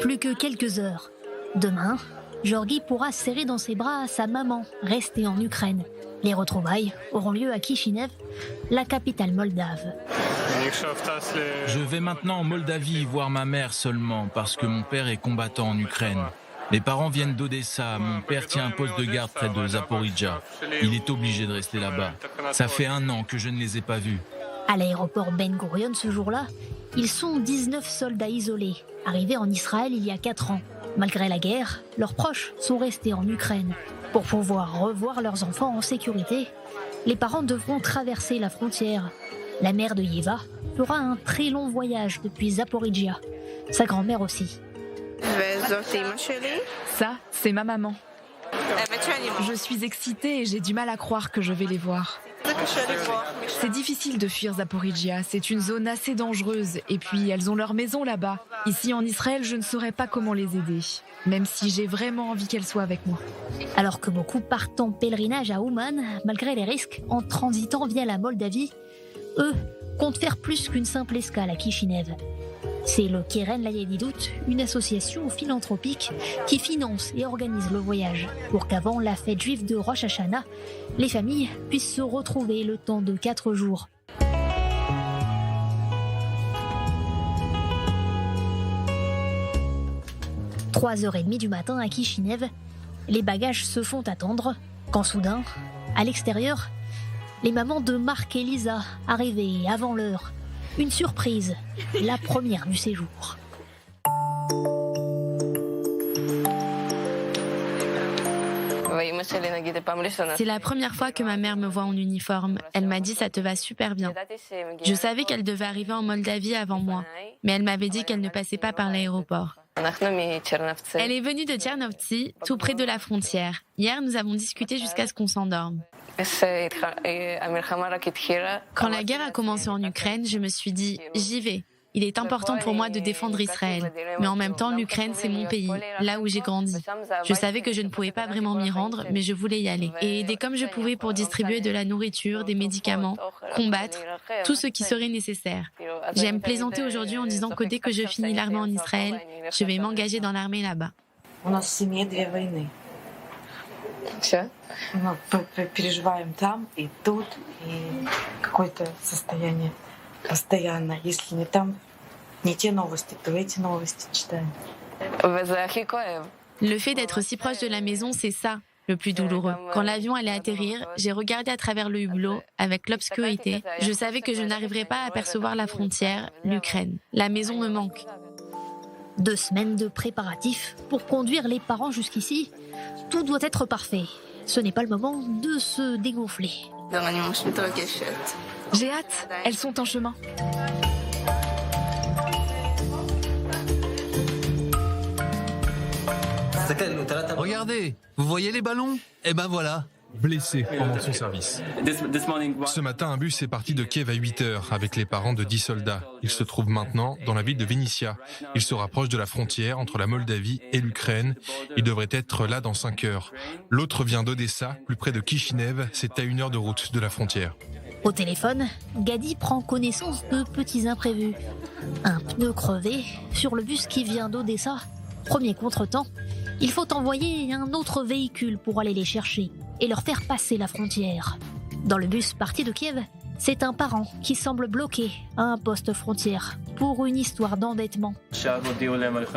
Plus que quelques heures. Demain, Georgi pourra serrer dans ses bras sa maman, restée en Ukraine. Les retrouvailles auront lieu à Kishinev, la capitale moldave. Je vais maintenant en Moldavie voir ma mère seulement parce que mon père est combattant en Ukraine. Mes parents viennent d'Odessa, mon père tient un poste de garde près de Zaporizhzhia. Il est obligé de rester là-bas. Ça fait 1 an que je ne les ai pas vus. À l'aéroport Ben Gurion ce jour-là, ils sont 19 soldats isolés, arrivés en Israël il y a 4 ans. Malgré la guerre, leurs proches sont restés en Ukraine. Pour pouvoir revoir leurs enfants en sécurité, les parents devront traverser la frontière. La mère de Yeva fera un très long voyage depuis Zaporizhzhia. Sa grand-mère aussi. Ça, c'est ma maman. Je suis excitée et j'ai du mal à croire que je vais les voir. C'est difficile de fuir Zaporizhzhia, c'est une zone assez dangereuse et puis elles ont leur maison là-bas. Ici en Israël, je ne saurais pas comment les aider, même si j'ai vraiment envie qu'elles soient avec moi. Alors que beaucoup partent en pèlerinage à Ouman, malgré les risques, en transitant via la Moldavie, eux comptent faire plus qu'une simple escale à Kishinev. C'est le Keren Layedidout, une association philanthropique qui finance et organise le voyage pour qu'avant la fête juive de Rosh Hashanah, les familles puissent se retrouver le temps de 4 jours. « 3h30 du matin à Kishinev, les bagages se font attendre quand soudain, à l'extérieur, les mamans de Marc et Lisa arrivées avant l'heure. Une surprise, la première du séjour. C'est la première fois que ma mère me voit en uniforme. Elle m'a dit « ça te va super bien ». Je savais qu'elle devait arriver en Moldavie avant moi, mais elle m'avait dit qu'elle ne passait pas par l'aéroport. Elle est venue de Tchernovtsi, tout près de la frontière. Hier, nous avons discuté jusqu'à ce qu'on s'endorme. Quand la guerre a commencé en Ukraine, je me suis dit « j'y vais ». Il est important pour moi de défendre Israël. Mais en même temps, l'Ukraine, c'est mon pays, là où j'ai grandi. Je savais que je ne pouvais pas vraiment m'y rendre, mais je voulais y aller. Et aider comme je pouvais pour distribuer de la nourriture, des médicaments, combattre, tout ce qui serait nécessaire. J'aime plaisanter aujourd'hui en disant que dès que je finis l'armée en Israël, je vais m'engager dans l'armée là-bas. Переживаем там и тут, и какое-то состояние постоянно. Если не там, не те новости, то эти новости читаем. Le fait d'être si proche de la maison, c'est ça, le plus douloureux. Quand l'avion allait atterrir, j'ai regardé à travers le hublot, avec l'obscurité. Je savais que je n'arriverais pas à apercevoir la frontière, l'Ukraine. La maison me manque. 2 semaines de préparatifs pour conduire les parents jusqu'ici. Tout doit être parfait. Ce n'est pas le moment de se dégonfler. J'ai hâte, elles sont en chemin. Regardez, vous voyez les ballons ? Eh ben voilà. Blessé pendant son service. Ce matin, un bus est parti de Kiev à 8h avec les parents de 10 soldats. Il se trouve maintenant dans la ville de Vinnytsia. Il se rapproche de la frontière entre la Moldavie et l'Ukraine. Il devrait être là dans 5 heures. L'autre vient d'Odessa, plus près de Kishinev. C'est à 1 heure de route de la frontière. Au téléphone, Gadi prend connaissance de petits imprévus. Un pneu crevé sur le bus qui vient d'Odessa. Premier contretemps, il faut envoyer un autre véhicule pour aller les chercher et leur faire passer la frontière. Dans le bus parti de Kiev, c'est un parent qui semble bloqué à un poste frontière pour une histoire d'endettement.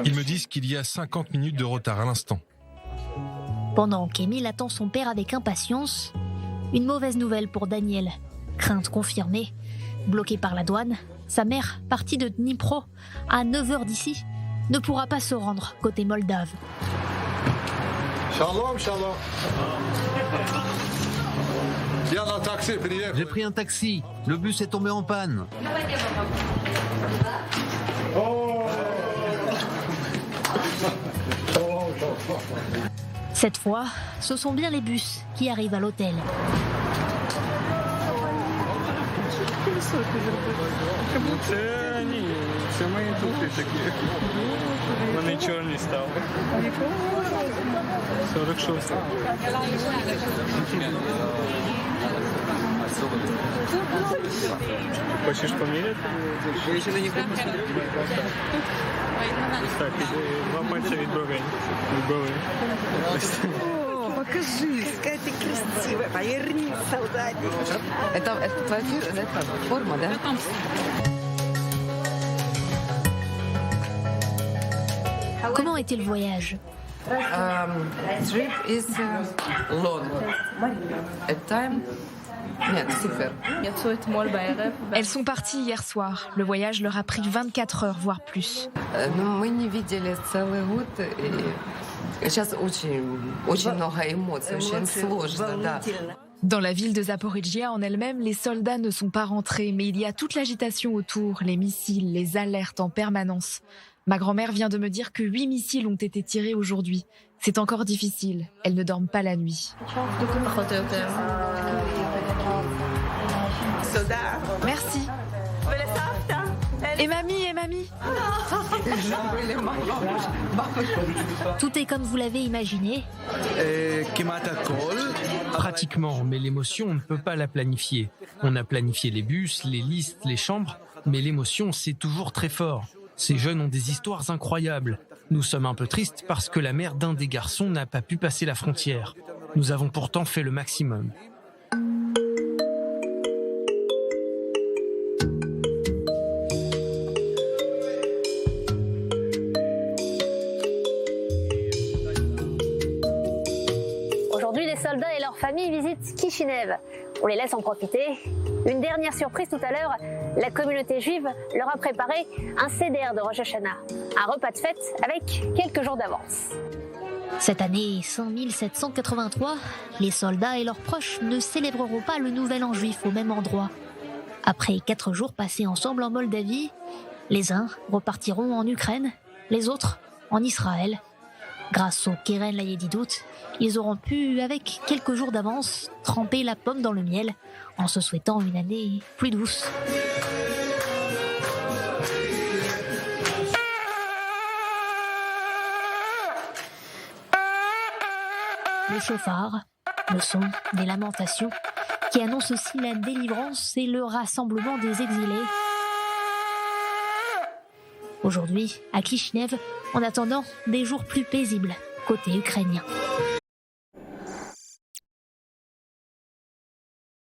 Ils me disent qu'il y a 50 minutes de retard à l'instant. Pendant qu'Emile attend son père avec impatience, une mauvaise nouvelle pour Daniel. Crainte confirmée, bloqué par la douane, sa mère, partie de Dnipro à 9h d'ici, ne pourra pas se rendre côté moldave. Shalom, shalom. J'ai pris un taxi. Le bus est tombé en panne. Cette fois, ce sont bien les bus qui arrivent à l'hôtel. Це мої туфлі такі. Вони чорні стали. 46. Хочеш поміряти? Я ще на них не посмотрю. Покажи, какая ты красивая, повернись, солдатик. Это твоя форма, да? Comment était le voyage? Trip is long. At time. Нет, super. Elles sont parties hier soir. Le voyage leur a pris 24 heures, voire plus. Мы не видели целый год. Сейчас очень много эмоций, очень сложно, да. Dans la ville de Zaporizhia en elle-même, les soldats ne sont pas rentrés, mais il y a toute l'agitation autour, les missiles, les alertes en permanence. Ma grand-mère vient de me dire que 8 missiles ont été tirés aujourd'hui. C'est encore difficile. Elles ne dorment pas la nuit. Merci. Et mamie. Tout est comme vous l'avez imaginé. Pratiquement, mais l'émotion, on ne peut pas la planifier. On a planifié les bus, les listes, les chambres, mais l'émotion, c'est toujours très fort. Ces jeunes ont des histoires incroyables. Nous sommes un peu tristes parce que la mère d'un des garçons n'a pas pu passer la frontière. Nous avons pourtant fait le maximum. Aujourd'hui, les soldats et leurs familles visitent Kishinev. On les laisse en profiter. Une dernière surprise tout à l'heure, la communauté juive leur a préparé un seder de Rosh Hashanah, un repas de fête avec quelques jours d'avance. Cette année 5783, les soldats et leurs proches ne célébreront pas le Nouvel An juif au même endroit. Après 4 jours passés ensemble en Moldavie, les uns repartiront en Ukraine, les autres en Israël. Grâce au Keren Layedidout, ils auront pu, avec quelques jours d'avance, tremper la pomme dans le miel en se souhaitant une année plus douce. Le chauffard, le son des lamentations, qui annonce aussi la délivrance et le rassemblement des exilés. Aujourd'hui, à Kishinev, en attendant des jours plus paisibles côté ukrainien.